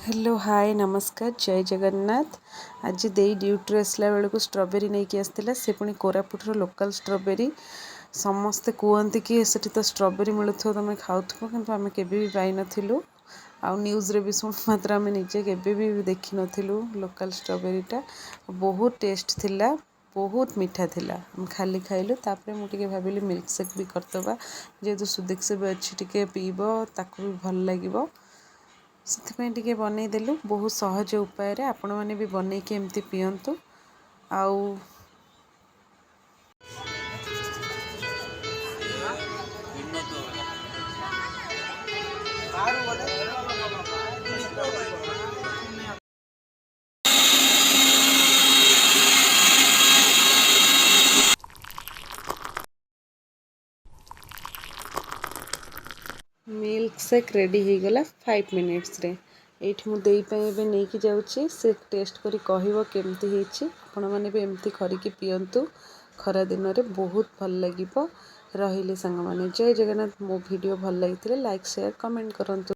Hello hi नमस्कार जय जगन्नाथ। आज दे ड्यूटी आसला बेलू स्ट्रॉबेरी नहीं कि आसला से पुणी कोरापुटर लोकल स्ट्रॉबेरी समस्ते कहते कि सेठी तो स्ट्रॉबेरी मिलू तुम खाऊ कि आम के पाई नथिलु आउ न्यूज़ रे भी शुणु मात्र आम निजे के देखी नथिलु लोकल स्ट्रॉबेरीटा बहुत टेस्ट थिला बहुत मीठा थिला हम खाली खाइलु तापरे मुझे भाविली मिल्क शेक भी करदबा जेहेतु सुदेक्ष भी अच्छी टिके पीब ताकू भी भल लगिबो से टिके बनईदेलु बहुत सहज उपाय आपण मैंने भी बनईकि एमती पियंतु आउ मिल्क शेक रेडी हो गला 5 मिनिट्स रे एठी मु देई पे एबे नहीं कि जाउची से टेस्ट करी कहबो केमती हेची आपण माने भी एमती करिकि पियंतु खरा दिन रे बहुत भल लागिबो रहिले संग माने जय जगन्नाथ। मो वीडियो भल लागितले लाइक शेयर कमेंट करंतु।